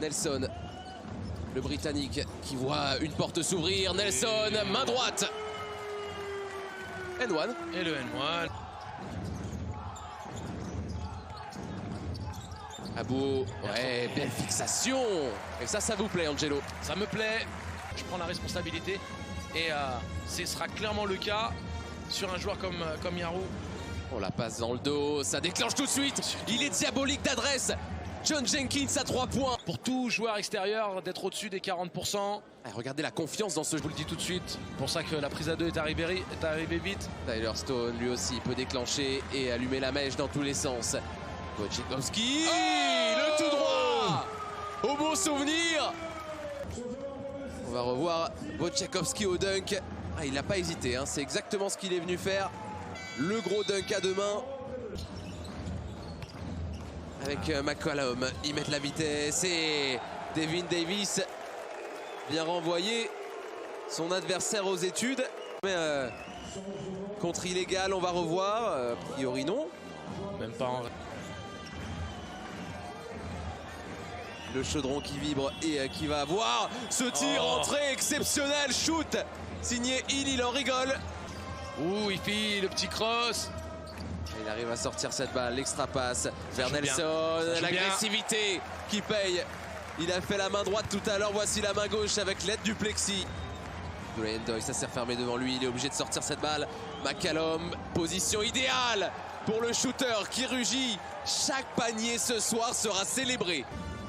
Nelson, le Britannique qui voit une porte s'ouvrir. Nelson, main droite. N1. Et le N1. Abou, ouais, belle fixation. Et ça vous plaît, Angelo? Ça me plaît. Je prends la responsabilité. Et ce sera clairement le cas sur un joueur comme Yaro. On la passe dans le dos, ça déclenche tout de suite. Il est diabolique d'adresse. John Jenkins à 3 points. Pour tout joueur extérieur, d'être au-dessus des 40%. Regardez la confiance dans ce jeu. Je vous le dis tout de suite. C'est pour ça que la prise à 2 est arrivée vite. Tyler Stone, lui aussi, peut déclencher et allumer la mèche dans tous les sens. Wojciechowski, le tout droit. Au bon souvenir. On va revoir Wojciechowski au dunk. Il n'a pas hésité, hein. C'est exactement ce qu'il est venu faire. Le gros dunk à deux mains. Avec McCollum, ils mettent la vitesse et Devin Davis vient renvoyer son adversaire aux études. Mais contre illégal, on va revoir. A priori non. Même pas en... Le chaudron qui vibre et qui va avoir ce tir entrée exceptionnel. Shoot signé Hill, il en rigole. Ouh, il fait le petit cross. Il arrive à sortir cette balle, l'extra passe vers Nelson, l'agressivité qui paye. Il a fait la main droite tout à l'heure, voici la main gauche avec l'aide du plexi. Dwayne Doyle, ça s'est refermé devant lui, il est obligé de sortir cette balle. McCallum, position idéale pour le shooter qui rugit. Chaque panier ce soir sera célébré.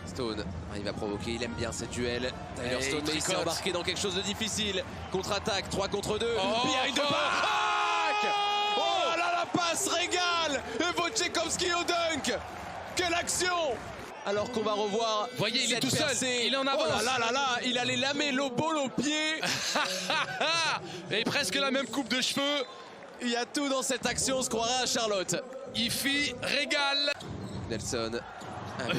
Stone, il va provoquer, il aime bien cette duel. Tyler Stone, mais il s'est embarqué dans quelque chose de difficile. Contre-attaque, 3 contre 2. Behind the back. Oh là, la passe régale. Et Wojciechowski au dunk. Quelle action. Alors qu'on va revoir. Voyez, il est tout seul. Il est en avance. Oh là là là, il a les lamello ball aux pieds. Et presque la même coupe de cheveux. Il y a tout dans cette action, on se croirait à Charlotte. Ifi régale. Nelson.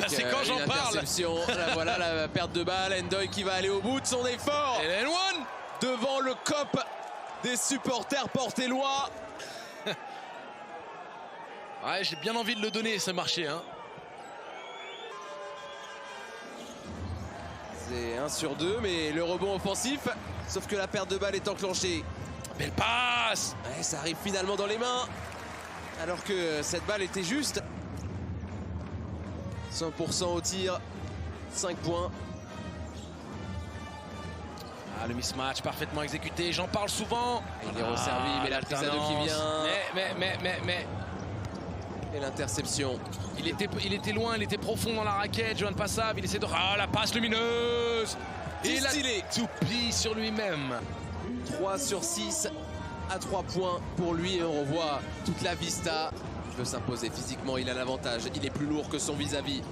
C'est quand j'en parle. Là, voilà la perte de balle. Endoy qui va aller au bout de son effort. Et N1 devant le cop des supporters portellois. Ouais, j'ai bien envie de le donner, ça marchait. Hein. C'est 1 sur 2, mais le rebond offensif. Sauf que la perte de balle est enclenchée. Belle passe. Ouais, ça arrive finalement dans les mains. Alors que cette balle était juste. 100% au tir, 5 points. Le mismatch parfaitement exécuté, j'en parle souvent. Il est resservi, mais la prise à 2 qui vient. Mais. Et l'interception. Il était loin, il était profond dans la raquette, Johan Passab, il essaie de... Ah, la passe lumineuse. Et il est tout plie sur lui-même. 3 sur 6 à 3 points pour lui et on revoit toute la vista. Il veut s'imposer physiquement, il a l'avantage, il est plus lourd que son vis-à-vis.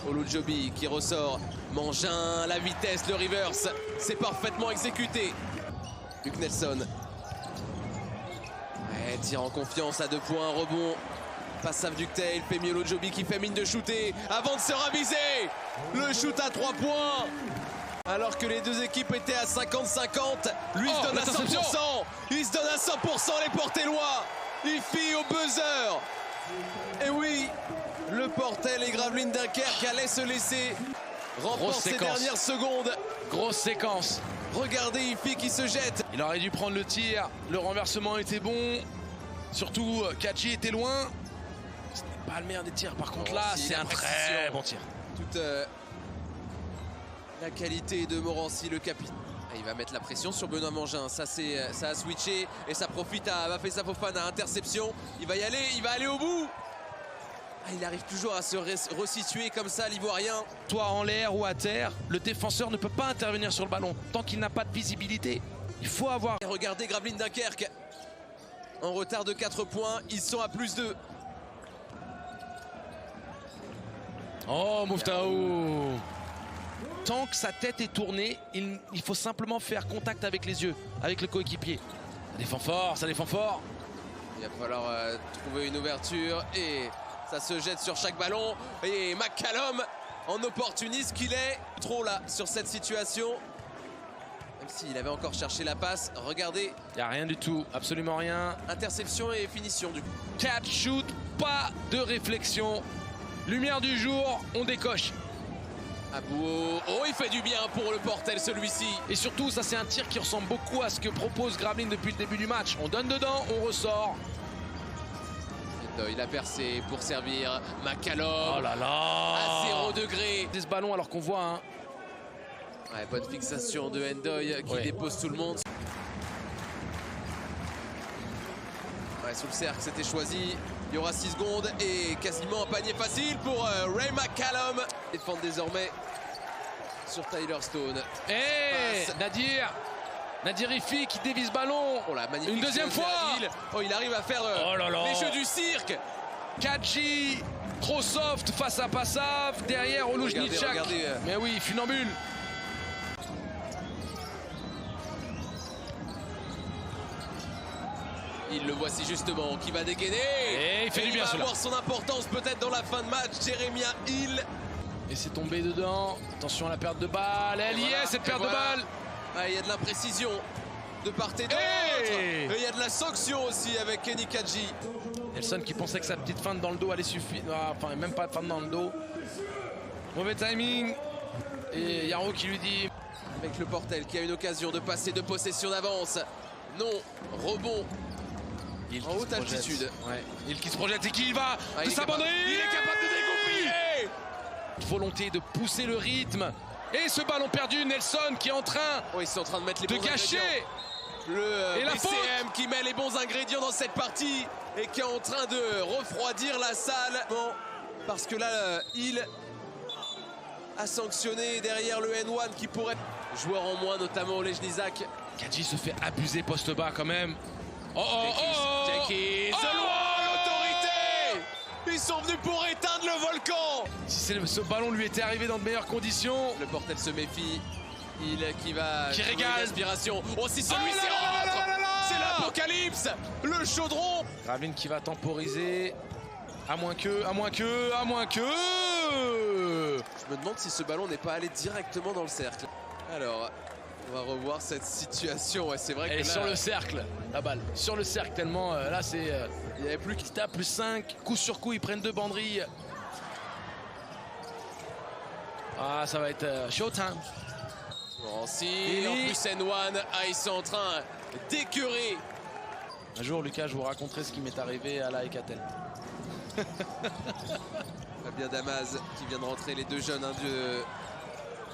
Olujobi qui ressort, Mangin, la vitesse, le reverse, c'est parfaitement exécuté. Luke Nelson. Ouais, tire en confiance à 2 points, rebond. Passe à Ductail, fait mieux Olujobi qui fait mine de shooter avant de se raviser. Le shoot à 3 points. Alors que les deux équipes étaient à 50-50, lui se donne à 100%. Il se donne à 100% les Portellois. Il fit au buzzer. Et oui, le Portel et Gravelines Dunkerque allaient se laisser remporter ces dernières secondes. Grosse séquence. Regardez Ifi qui se jette. Il aurait dû prendre le tir. Le renversement était bon. Surtout, Kachi était loin. Ce n'est pas le meilleur des tirs. Par contre, là, c'est un très bon tir. Toute la qualité de Morancy, le capitaine. Il va mettre la pression sur Benoît Mangin. Ça a switché et ça profite à Bafessa Fofana. Interception. Il va y aller, il va aller au bout. Il arrive toujours à se resituer comme ça, l'Ivoirien. Toi en l'air ou à terre, le défenseur ne peut pas intervenir sur le ballon tant qu'il n'a pas de visibilité. Il faut avoir... Et regardez Gravelines Dunkerque. En retard de 4 points, ils sont à +2. Oh, Mouftahou. Tant que sa tête est tournée, il faut simplement faire contact avec les yeux, avec le coéquipier. Ça défend fort, ça défend fort. Il va falloir trouver une ouverture et ça se jette sur chaque ballon. Et McCallum, en opportuniste qu'il est, trop là sur cette situation. Même s'il avait encore cherché la passe, regardez. Il n'y a rien du tout, absolument rien. Interception et finition du coup. Catch, shoot, pas de réflexion. Lumière du jour, on décoche. Abou, oh il fait du bien pour le Portel celui-ci. Et surtout, ça c'est un tir qui ressemble beaucoup à ce que propose Gravelines depuis le début du match. On donne dedans, on ressort. Il a percé pour servir McCallum. Oh là là, à 0 degré. Ce ballon alors qu'on voit hein. Ouais, bonne fixation de Ndoye qui dépose tout le monde. Ouais, sous le cercle, c'était choisi. Il y aura 6 secondes et quasiment un panier facile pour Ray McCallum. Défendre désormais sur Tyler Stone. Hey, Nadir Ifi qui dévie ce ballon. Oh là, magnifique. Une deuxième fois. Oh, il arrive à faire les jeux du cirque. Kadji, trop soft face à Passav. Derrière Oloujnitchak. Mais oui, funambule. Il le voici justement qui va dégainer. Et il fait du bien, il va avoir son importance peut-être dans la fin de match. Jeremiah Hill. Et c'est tombé dedans. Attention à la perte de balle. Elle y est, cette perte de balle. Ah, il y a de l'imprécision de part et d'autre. Et il y a de la sanction aussi avec Kenny Kadji. Nelson qui pensait que sa petite feinte dans le dos allait suffire. Enfin, même pas de feinte dans le dos. Mauvais timing. Et Yaro qui lui dit... Avec le Portel qui a une occasion de passer de possession d'avance. Non, rebond. En haute altitude. Ouais. Il qui se projette et qui y va de sa bonne. Il est capable de dégoupiller. Volonté de pousser le rythme. Et ce ballon perdu, Nelson qui est en train ils sont en train de mettre les bons gâcher le BCM qui met les bons ingrédients dans cette partie et qui est en train de refroidir la salle. Bon, parce que là, il a sanctionné derrière le N1 qui pourrait... Joueur en moins, notamment Oloujnitchak. Kadji se fait abuser poste bas quand même. Jenkins, l'autorité. Ils sont venus pour éteindre le volcan. Si ce ballon lui était arrivé dans de meilleures conditions. Le Portel se méfie. Il qui va... Qui régale. L'inspiration. Oh, si celui-ci rentre, c'est l'apocalypse. Le chaudron. Gravelines qui va temporiser. À moins que... Je me demande si ce ballon n'est pas allé directement dans le cercle. Alors, on va revoir cette situation. Ouais, c'est vrai que elle est sur le cercle, la balle. Sur le cercle, tellement là c'est... il n'y avait plus qu'il tape, plus 5. Coup sur coup, ils prennent 2 banderilles. Ah, ça va être showtime. En plus N1, ils sont en train d'écurer. Un jour, Lucas, je vous raconterai ce qui m'est arrivé à la Ekatel. Fabien Damas qui vient de rentrer, les deux jeunes de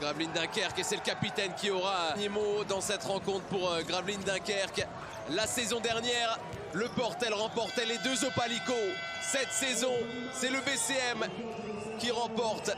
Gravelines Dunkerque, et c'est le capitaine qui aura un mot dans cette rencontre pour Gravelines Dunkerque. La saison dernière, le Portel remportait les 2 Opalicos. Cette saison, c'est le BCM qui remporte